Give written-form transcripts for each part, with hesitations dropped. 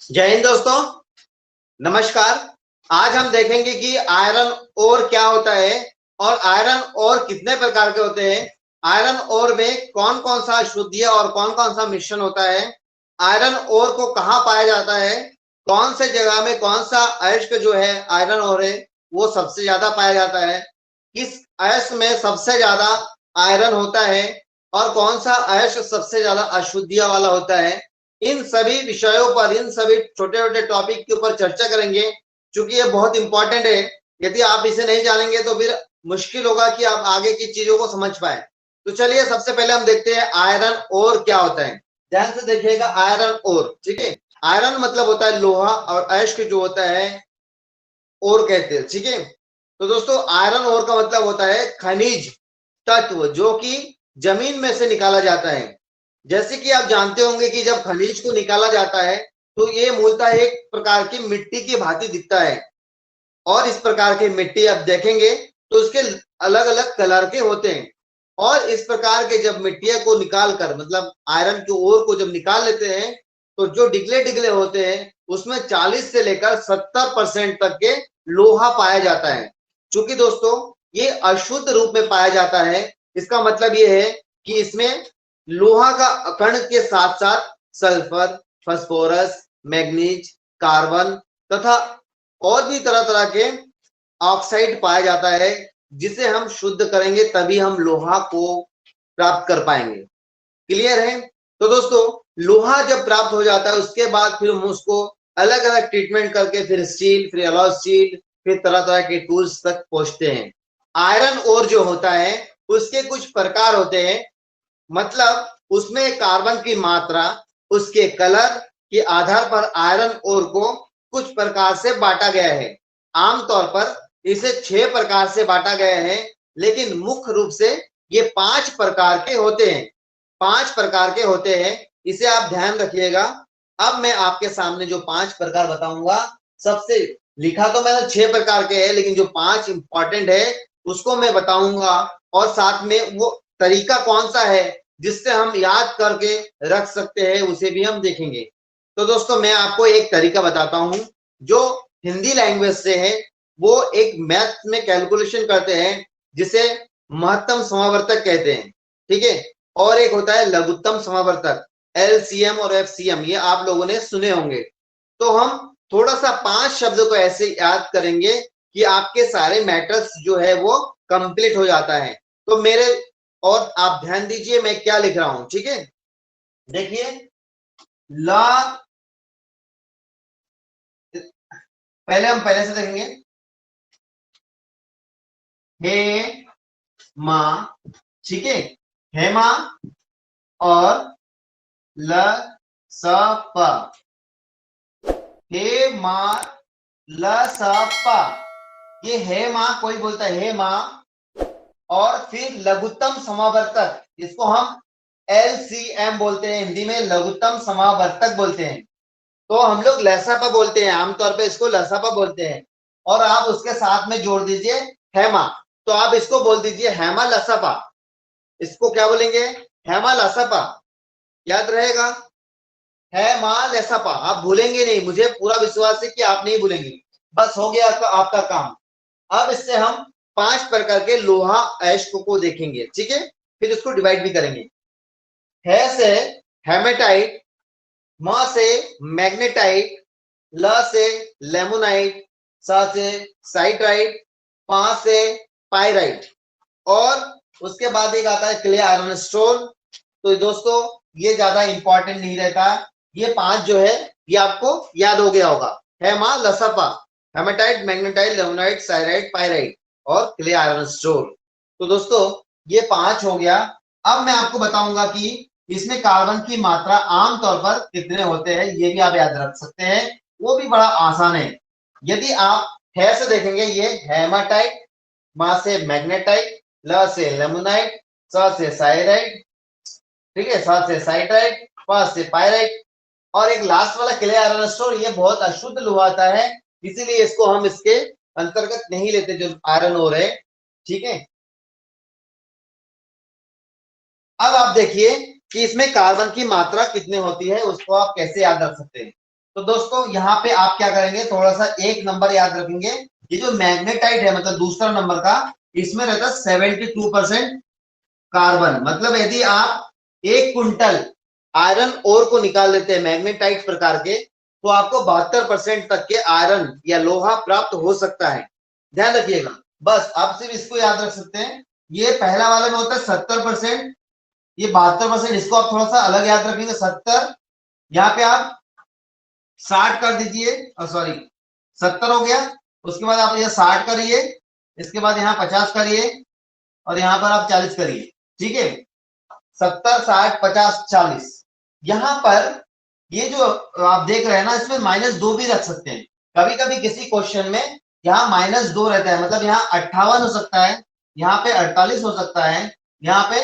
जय हिंद दोस्तों, नमस्कार। आज हम देखेंगे कि आयरन ओर क्या होता है और आयरन ओर कितने प्रकार के होते हैं। आयरन ओर में कौन कौन सा अशुद्धि और कौन कौन सा मिश्रण होता है। आयरन ओर को कहाँ पाया जाता है, कौन से जगह में कौन सा अयस्क जो है आयरन ओर है वो सबसे ज्यादा पाया जाता है, किस अयस्क में सबसे ज्यादा आयरन होता है और कौन सा अयस्क सबसे ज्यादा अशुद्धियां वाला होता है। इन सभी विषयों पर, इन सभी छोटे छोटे टॉपिक के ऊपर चर्चा करेंगे, क्योंकि ये बहुत इंपॉर्टेंट है। यदि आप इसे नहीं जानेंगे तो फिर मुश्किल होगा कि आप आगे की चीजों को समझ पाए। तो चलिए सबसे पहले हम देखते हैं आयरन ओर क्या होता है। ध्यान से देखिएगा, आयरन ओर, ठीक है। आयरन मतलब होता है लोहा और अयस्क जो होता है ओर कहते हैं, ठीक है। तो दोस्तों आयरन ओर का मतलब होता है खनिज तत्व जो कि जमीन में से निकाला जाता है। जैसे कि आप जानते होंगे कि जब खनिज को निकाला जाता है तो ये मूलतः एक प्रकार की मिट्टी की भांति दिखता है। और इस प्रकार की मिट्टी आप देखेंगे तो उसके अलग अलग कलर के होते हैं। और इस प्रकार के जब मिट्टिया को निकाल कर, मतलब आयरन की ओर को जब निकाल लेते हैं तो जो डिगले डिगले होते हैं उसमें 40 से लेकर 70% तक के लोहा पाया जाता है। चूंकि दोस्तों ये अशुद्ध रूप में पाया जाता है, इसका मतलब ये है कि इसमें लोहा का कण के साथ साथ सल्फर, फास्फोरस, मैग्नीज, कार्बन तथा और भी तरह तरह के ऑक्साइड पाया जाता है, जिसे हम शुद्ध करेंगे तभी हम लोहा को प्राप्त कर पाएंगे। क्लियर है। तो दोस्तों लोहा जब प्राप्त हो जाता है उसके बाद फिर हम उसको अलग अलग ट्रीटमेंट करके फिर स्टील, फिर अलॉय स्टील, फिर तरह तरह के टूल्स तक पहुंचते हैं। आयरन ओर जो होता है उसके कुछ प्रकार होते हैं, मतलब उसमें कार्बन की मात्रा, उसके कलर के आधार पर आयरन ओर को कुछ प्रकार से बांटा गया है। आमतौर पर इसे 6 प्रकार से बांटा गया है, लेकिन मुख्य रूप से ये 5 प्रकार के होते हैं। 5 प्रकार के होते हैं, इसे आप ध्यान रखिएगा। अब मैं आपके सामने जो 5 प्रकार बताऊंगा, सबसे लिखा तो मैंने 6 प्रकार के है, लेकिन जो 5 इंपॉर्टेंट है उसको मैं बताऊंगा। और साथ में वो तरीका कौन सा है जिससे हम याद करके रख सकते हैं उसे भी हम देखेंगे। तो दोस्तों मैं आपको एक तरीका बताता हूं जो हिंदी लैंग्वेज से है। वो एक मैथ में कैलकुलेशन करते हैं जिसे महत्तम समावर्तक कहते हैं, ठीक है। और एक होता है लघुत्तम समावर्तक, एलसीएम और एफसीएम, ये आप लोगों ने सुने होंगे। तो हम थोड़ा सा 5 शब्दों को ऐसे याद करेंगे कि आपके सारे मैटर्स जो है वो कंप्लीट हो जाता है। तो मेरे, और आप ध्यान दीजिए मैं क्या लिख रहा हूं, ठीक है। देखिए, ला, पहले हम पहले से देखेंगे। हे माँ, ठीक है, हेमा और ल स प, हे माँ ल स प। ये हे माँ, कोई बोलता है हे माँ, और फिर लघुत्तम समावर्तक, इसको हम एलसीएम बोलते हैं, हिंदी में लघुत्तम समावर्तक बोलते हैं। तो हम लोग लसापा बोलते हैं, आमतौर पे इसको लसापा बोलते हैं। और आप उसके साथ में जोड़ दीजिए हेमा, तो आप इसको बोल दीजिए हेमा लसापा। इसको क्या बोलेंगे, हेमा लसापा। याद रहेगा, हेमा लसापा, आप भूलेंगे नहीं, मुझे पूरा विश्वास है कि आप नहीं भूलेंगे। बस हो गया आपका काम। अब इससे हम 5 प्रकार के लोहा अयस्क को देखेंगे, ठीक है। फिर इसको डिवाइड भी करेंगे। है से हेमेटाइट, म से मैग्नेटाइट, ल से लेमोनाइट, स से साइट्राइट, प से पाइराइट, और उसके बाद एक आता है क्ले आयरन स्टोन। तो दोस्तों ये ज्यादा इंपॉर्टेंट नहीं रहता, ये 5 जो है ये आपको याद हो गया होगा। Hema लसपा, haematite, magnetite, limonite, साइराइट, pyrite और क्ले आयरन स्टोन। तो दोस्तों ये 5 हो गया। अब मैं आपको बताऊंगा कि इसमें कार्बन की मात्रा आमतौर पर कितने होते हैं, ये भी आप याद रख सकते हैं, वो भी बड़ा आसान है। यदि आप है से देखेंगे, ये हेमाटाइट, मा से मैग्नेटाइट, ल से लेमोनाइट, स से साइराइट, ठीक है, स से साइट्राइट, प से पाइराइट, और एक लास्ट वाला क्ले आयरन स्टोन, ये बहुत अशुद्ध लोहा आता है, इसीलिए इसको हम इसके अंतर्गत नहीं लेते जो आयरन ओर है, ठीक है। अब आप देखिए कि इसमें कार्बन की मात्रा कितनी होती है, उसको आप कैसे याद रख सकते हैं। तो दोस्तों यहाँ पे आप क्या करेंगे, थोड़ा सा एक नंबर याद रखेंगे, ये जो मैग्नेटाइट है मतलब दूसरा नंबर का, इसमें रहता है 72% कार्बन। मतलब यदि आप 1 क्विंटल आयरन ओर को निकाल देते हैं मैग्नेटाइट प्रकार के, तो आपको 72% तक के आयरन या लोहा प्राप्त हो सकता है। ध्यान रखिएगा, बस आप सिर्फ इसको याद रख सकते हैं। ये पहला वाले में होता है 70%, ये 72%, इसको आप थोड़ा सा अलग याद रखेंगे 70, यहाँ पे आप 60 कर दीजिए, सॉरी 70 हो गया। उसके बाद आप ये 60 करिए, इसके बाद यहाँ 50 करिए, और यहाँ पर आप 40 करिए। ठीक है, 70, 60, 50, 40। यहाँ पर ये जो आप देख रहे हैं ना, इसमें -2 भी रख सकते हैं। कभी कभी किसी क्वेश्चन में यहाँ -2 रहता है, मतलब यहाँ 58 हो सकता है, यहाँ पे 48 हो सकता है, यहाँ पे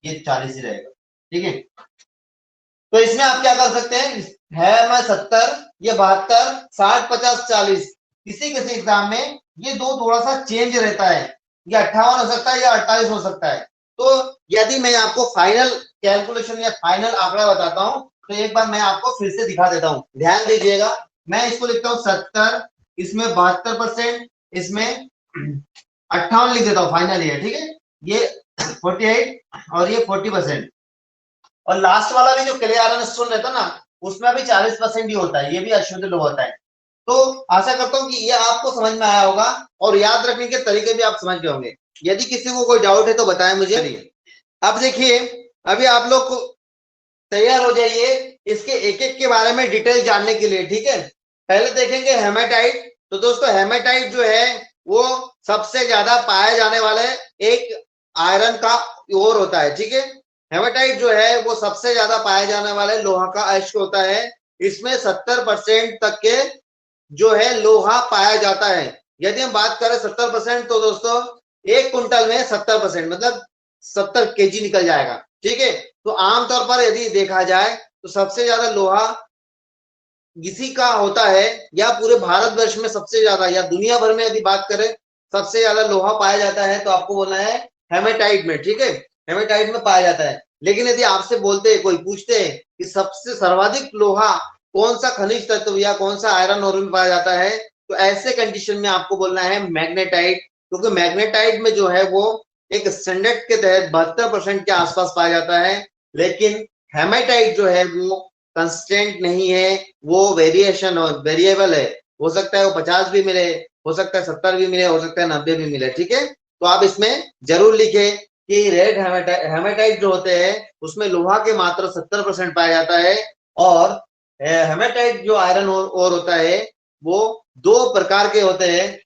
ये 40 ही रहेगा। ठीक है, तो इसमें आप क्या कर सकते हैं, है मैं 70, ये 72, 60, 50, 40, किसी किसी एग्जाम में ये दो थोड़ा सा चेंज रहता है, ये 58 हो सकता है या 48 हो सकता है। तो यदि मैं आपको फाइनल कैलकुलेशन या फाइनल आंकड़ा बताता हूं, तो एक बार मैं आपको फिर से दिखा देता हूं, ध्यान दीजिएगा। मैं इसको लिखता हूँ 70, इसमें 72%, इसमें 58 लिख देता हूँ, फाइनल ये। ठीक है, ये 48 और ये 40%, और लास्ट वाला भी जो क्लियर आयरन स्टोन रहता है ना, उसमें भी 40% ही होता है, ये भी अशुद्ध लोहा होता है। तो आशा करता हूं कि ये आपको समझ में आया होगा, और याद रखने के तरीके भी आप समझ गए होंगे। यदि किसी को कोई डाउट है तो बताएं मुझे। अब देखिए, अभी आप लोग तैयार हो जाइए इसके एक एक के बारे में डिटेल जानने के लिए। ठीक है, पहले देखेंगे हेमेटाइट। तो दोस्तों हेमेटाइट जो है वो सबसे ज्यादा पाए जाने वाले एक आयरन का ओर होता है। ठीक है, हेमेटाइट जो है वो सबसे ज्यादा पाए जाने वाले लोहा का अयस्क होता है। इसमें 70% तक के जो है लोहा पाया जाता है। यदि हम बात करें 70%, तो दोस्तों 1 क्विंटल में 70% मतलब 70 kg निकल जाएगा। ठीक है, तो आमतौर पर यदि देखा जाए तो सबसे ज्यादा लोहा इसी का होता है, या पूरे भारतवर्ष में सबसे ज्यादा, या दुनिया भर में यदि बात करें सबसे ज्यादा लोहा पाया जाता है, तो आपको बोलना है हेमेटाइट में। ठीक है, हेमेटाइट में पाया जाता है। लेकिन यदि आपसे बोलते हैं, कोई पूछते हैं कि सबसे सर्वाधिक लोहा कौन सा खनिज तत्व या कौन सा आयरन ओर में पाया जाता है, तो ऐसे कंडीशन में आपको बोलना है मैग्नेटाइट, क्योंकि मैग्नेटाइट में जो है वो एक स्टैंडर्ड के तहत 72% के आसपास पाया जाता है। लेकिन हेमेटाइट जो है वो कंस्टेंट नहीं है, वो वेरिएशन और वेरिएबल है। हो सकता है वो 50 भी मिले, हो सकता है 70 भी मिले, हो सकता है 90 भी मिले। ठीक है, तो आप इसमें जरूर लिखे कि रेड हेमेटाइट जो होते हैं उसमें लोहा के मात्र 70% पाया जाता है, और हेमेटाइट जो आयरन ओर होता है वो 2 प्रकार के होते हैं।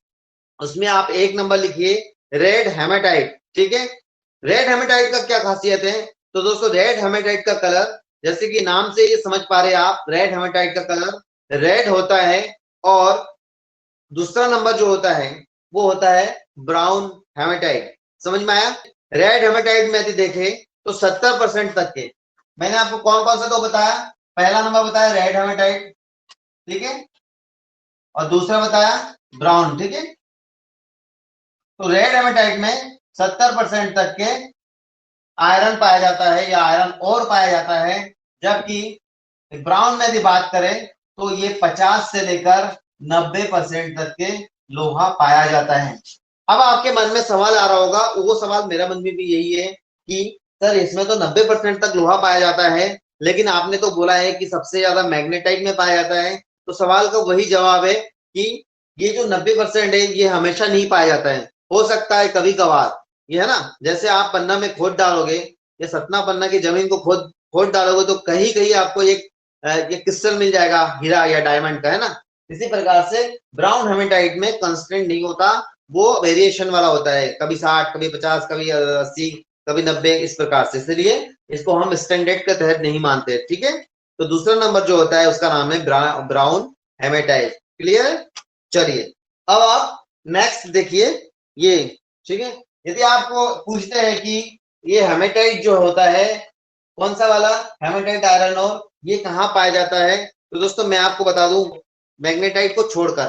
उसमें आप एक नंबर लिखिए रेड हेमेटाइट। ठीक है, रेड हेमेटाइट का क्या खासियत है, तो दोस्तों रेड हेमेटाइट का कलर, जैसे कि नाम से ये समझ पा रहे हैं आप, रेड हेमेटाइट का कलर रेड होता है, और दूसरा नंबर जो होता है वो होता है ब्राउन हेमेटाइट। समझ में आया? रेड हेमेटाइट में यदि देखें तो 70% तक के, मैंने आपको कौन कौन सा तो बताया, पहला नंबर बताया रेड हेमेटाइट, ठीक है, और दूसरा बताया ब्राउन। ठीक है, तो रेड हेमेटाइट में 70% तक के आयरन पाया जाता है या आयरन और पाया जाता है, जबकि ब्राउन में यदि बात करें तो ये 50 से लेकर 90% तक के लोहा पाया जाता है। अब आपके मन में सवाल आ रहा होगा, वो सवाल मेरा मन में भी यही है कि सर इसमें तो 90% तक लोहा पाया जाता है, लेकिन आपने तो बोला है कि सबसे ज्यादा मैग्नेटाइट में पाया जाता है। तो सवाल का वही जवाब है कि ये जो 90% है ये हमेशा नहीं पाया जाता है, हो सकता है कभी कभार। ये है ना, जैसे आप पन्ना में खोद डालोगे या सतना पन्ना की जमीन को खोद खोद डालोगे, तो कहीं कहीं आपको एक ये क्रिस्टल मिल जाएगा, हीरा या डायमंड का, है ना। इसी प्रकार से ब्राउन हेमेटाइट में कंस्टेंट नहीं होता, वो वेरिएशन वाला होता है, कभी 60, कभी 50, कभी 80, कभी 90, इस प्रकार से। इसलिए इसको हम स्टैंडर्ड के तहत नहीं मानते। ठीक है, तो दूसरा नंबर जो होता है उसका नाम है ब्राउन हेमेटाइट। क्लियर? चलिए अब आप नेक्स्ट देखिए ये। ठीक है, यदि आपको पूछते हैं कि ये हेमेटाइट जो होता है कौन सा वाला, हेमेटाइट आयरन और ये कहाँ पाया जाता है, तो दोस्तों मैं आपको बता दूं मैग्नेटाइट को छोड़कर।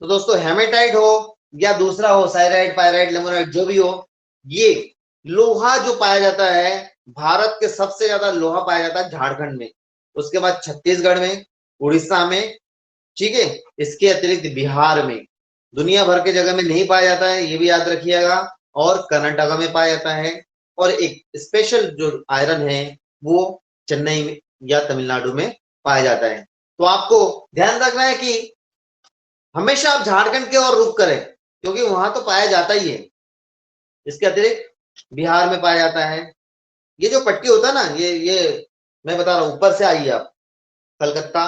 तो दोस्तों हेमेटाइट हो या दूसरा हो साइराइड, पायराइड, लेमोनाइट, जो भी हो, ये लोहा जो पाया जाता है, भारत के सबसे ज्यादा लोहा पाया जाता है झारखंड में, उसके बाद छत्तीसगढ़ में, उड़ीसा में, ठीक है। इसके अतिरिक्त बिहार में, दुनिया भर के जगह में नहीं पाया जाता है, ये भी याद रखिएगा। और कर्नाटका में पाया जाता है। और एक स्पेशल जो आयरन है वो चेन्नई में या तमिलनाडु में पाया जाता है। तो आपको ध्यान रखना है कि हमेशा आप झारखंड के और रुख करें, क्योंकि वहां तो पाया जाता ही है। इसके अतिरिक्त बिहार में पाया जाता है। ये जो पट्टी होता है ना, ये मैं बता रहा हूं, ऊपर से आइए आप। कलकत्ता,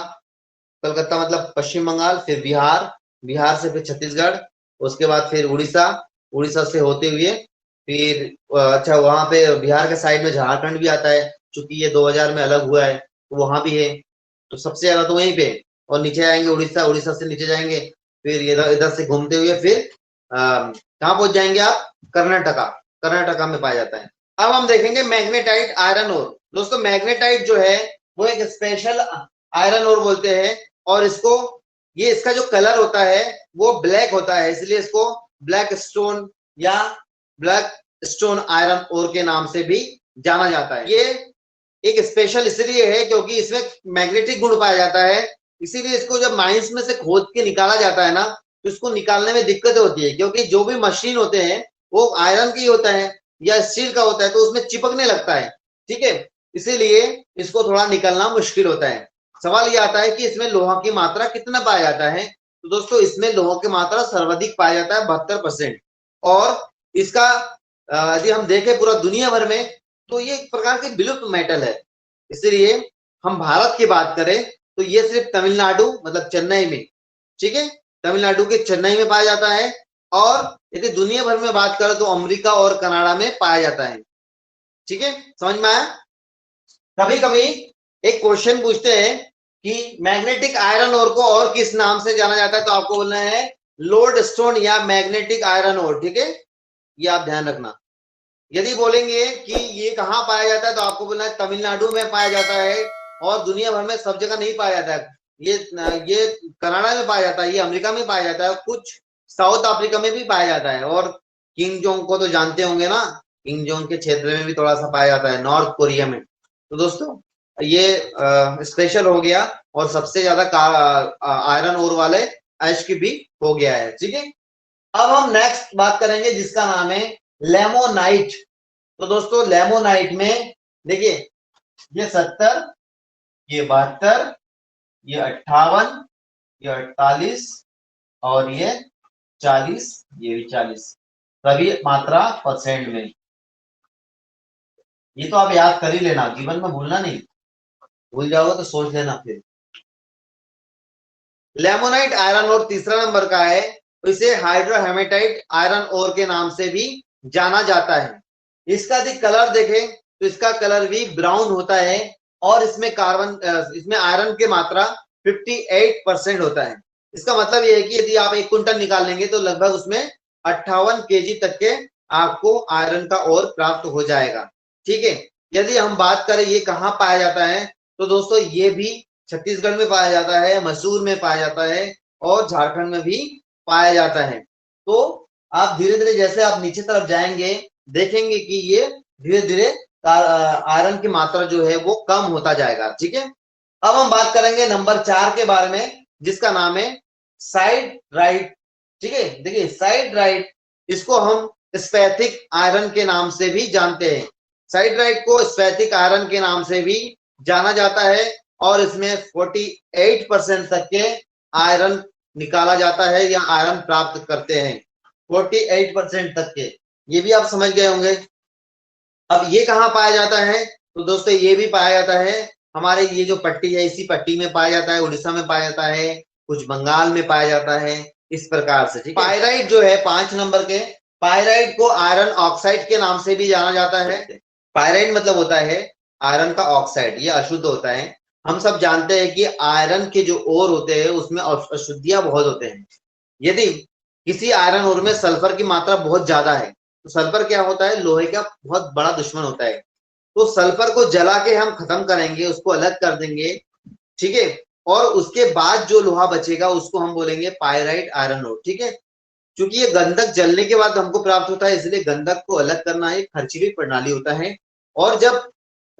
कलकत्ता मतलब पश्चिम बंगाल, फिर बिहार, बिहार से फिर छत्तीसगढ़, उसके बाद फिर उड़ीसा, उड़ीसा से होते हुए फिर अच्छा वहां पे बिहार के साइड में झारखंड भी आता है, क्योंकि ये 2000 में अलग हुआ है तो वहां भी है। तो सबसे ज्यादा तो वहीं पे, और नीचे आएंगे उड़ीसा, उड़ीसा से नीचे जाएंगे, फिर इधर इधर से घूमते हुए फिर कहाँ पहुंच जाएंगे आप, कर्नाटका, कर्नाटका में पाया जाता है। अब हम देखेंगे मैग्नेटाइट आयरन ओर। दोस्तों मैग्नेटाइट जो है वो एक स्पेशल आयरन ओर बोलते हैं, और इसको, ये इसका जो कलर होता है वो ब्लैक होता है, इसलिए इसको ब्लैक स्टोन या ब्लैक स्टोन आयरन ओर के नाम से भी जाना जाता है। ये एक स्पेशल इसलिए है क्योंकि इसमें मैग्नेटिक गुण पाया जाता है, इसीलिए इसको जब माइंस में से खोद के निकाला जाता है ना, तो इसको निकालने में दिक्कत होती है, क्योंकि जो भी मशीन होते हैं वो आयरन की होता है या स्टील का होता है, तो उसमें चिपकने लगता है, ठीक है। इसीलिए इसको थोड़ा निकलना मुश्किल होता है। सवाल ये आता है कि इसमें लोहा की मात्रा कितना पाया जाता है। तो दोस्तों इसमें लोहा की मात्रा सर्वाधिक पाया जाता है 72%। और इसका यदि हम देखें पूरा दुनिया भर में, तो ये एक प्रकार की विलुप्त मेटल है। इसलिए हम भारत की बात करें तो ये सिर्फ तमिलनाडु मतलब चेन्नई में, ठीक है, तमिलनाडु के चेन्नई में पाया जाता है। और यदि दुनिया भर में बात करें तो अमेरिका और कनाडा में पाया जाता है, ठीक है। समझ में आया। कभी कभी एक क्वेश्चन पूछते हैं कि मैग्नेटिक आयरन ओर को और किस नाम से जाना जाता है, तो आपको बोलना है लोड स्टोन या मैग्नेटिक आयरन ओर, ठीक है, ये आप ध्यान रखना। यदि बोलेंगे कि ये कहाँ पाया जाता है, तो आपको बोलना है तमिलनाडु में पाया जाता है, और दुनिया भर में सब जगह नहीं पाया जाता है। ये कनाडा में पाया जाता है, ये अमेरिका में पाया जाता है, कुछ साउथ अफ्रीका में भी पाया जाता है, और किंग जोंग को तो जानते होंगे ना, किंग जोंग के क्षेत्र में भी थोड़ा सा पाया जाता है, नॉर्थ कोरिया में। तो दोस्तों ये स्पेशल हो गया, और सबसे ज्यादा आयरन ओर वाले एच की भी हो गया है, ठीक है। अब हम नेक्स्ट बात करेंगे जिसका नाम है लेमोनाइट। तो दोस्तों लेमोनाइट में देखिए, ये 70, ये 72, ये 58, ये 48 और ये 40, ये भी 40, सभी मात्रा परसेंट में। ये तो आप याद कर ही लेना, जीवन में भूलना नहीं, भूल जाओगे तो सोच लेना फिर। लेमोनाइट आयरन ओर तीसरा नंबर का है, इसे हाइड्रोहेमेटाइट आयरन ओर के नाम से भी जाना जाता है। इसका यदि कलर देखें तो इसका कलर भी ब्राउन होता है, और इसमें इसमें आयरन की मात्रा 58% होता है। इसका मतलब यह है कि यदि आप 1 क्विंटल निकाल लेंगे तो लगभग उसमें 58 केजी तक के आपको आयरन का ओर प्राप्त हो जाएगा, ठीक है। यदि हम बात करें ये कहाँ पाया जाता है, तो दोस्तों ये भी छत्तीसगढ़ में पाया जाता है, मैसूर में पाया जाता है, और झारखंड में भी पाया जाता है। तो आप धीरे धीरे जैसे आप नीचे तरफ जाएंगे देखेंगे कि ये धीरे धीरे आयरन की मात्रा जो है वो कम होता जाएगा, ठीक है। अब हम बात करेंगे नंबर 4 के बारे में, जिसका नाम है साइड राइट, ठीक है। देखिए साइड राइट, इसको हम स्पैथिक आयरन के नाम से भी जानते हैं। साइड राइट को स्पैथिक आयरन के नाम से भी जाना जाता है, और इसमें 48% तक के आयरन निकाला जाता है या आयरन प्राप्त करते हैं, 48% तक के। ये भी आप समझ गए होंगे। अब ये कहाँ पाया जाता है, तो दोस्तों ये भी पाया जाता है हमारे ये जो पट्टी है, इसी पट्टी में पाया जाता है, उड़ीसा में पाया जाता है, कुछ बंगाल में पाया जाता है, इस प्रकार से, ठीक है। पायराइट जो है 5 नंबर के, पायराइट को आयरन ऑक्साइड के नाम से भी जाना जाता है। पायराइट मतलब होता है आयरन का ऑक्साइड, ये अशुद्ध होता है। हम सब जानते हैं कि आयरन के जो ओर होते हैं उसमें अशुद्धियां बहुत होते हैं। यदि किसी आयरन ओर में सल्फर की मात्रा बहुत ज्यादा है, तो सल्फर क्या होता है, लोहे का बहुत बड़ा दुश्मन होता है। तो सल्फर को जला के हम खत्म करेंगे, उसको अलग कर देंगे, ठीक है। और उसके बाद जो लोहा बचेगा उसको हम बोलेंगे पायराइट आयरन ओर, ठीक है। क्योंकि ये गंधक जलने के बाद हमको प्राप्त होता है, इसलिए गंधक को अलग करना एक खर्चीली प्रणाली होता है। और जब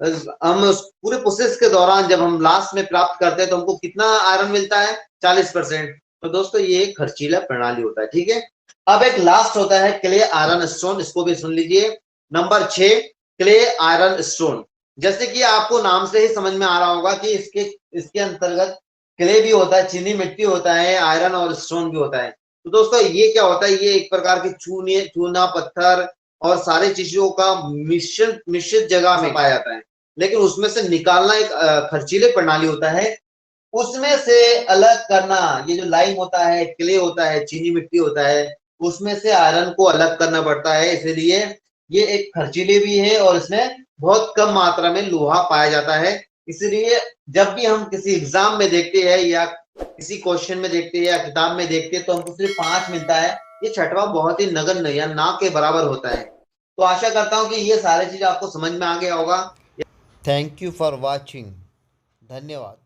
हम उस पूरे प्रोसेस के दौरान जब हम लास्ट में प्राप्त करते हैं तो हमको कितना आयरन मिलता है, 40%। तो दोस्तों ये एक खर्चीला प्रणाली होता है, ठीक है। अब एक लास्ट होता है क्ले आयरन स्टोन, इसको भी सुन लीजिए। Number 6, clay iron stone. जैसे कि आपको नाम से ही समझ में आ रहा होगा कि इसके अंतर्गत क्ले भी होता है, चीनी मिट्टी होता है, आयरन और स्टोन भी होता है। तो दोस्तों ये क्या होता है, ये एक प्रकार के चूना पत्थर और सारी चीजों का मिश्रित जगह में पाया जाता है, लेकिन उसमें से निकालना एक खर्चीले प्रणाली होता है। उसमें से अलग करना, ये जो लाइम होता है, क्ले होता है, चीनी मिट्टी होता है, उसमें से आयरन को अलग करना पड़ता है। इसलिए ये एक खर्चीले भी है और इसमें बहुत कम मात्रा में लोहा पाया जाता है। इसलिए जब भी हम किसी एग्जाम में देखते हैं या किसी क्वेश्चन में देखते हैं या किताब में देखते हैं तो हमको सिर्फ 5 मिलता है। ये छठवां बहुत ही नगण्य या ना के बराबर होता है। तो आशा करता हूँ कि ये सारी चीज आपको समझ में आ गया होगा। Thank you for watching. धन्यवाद।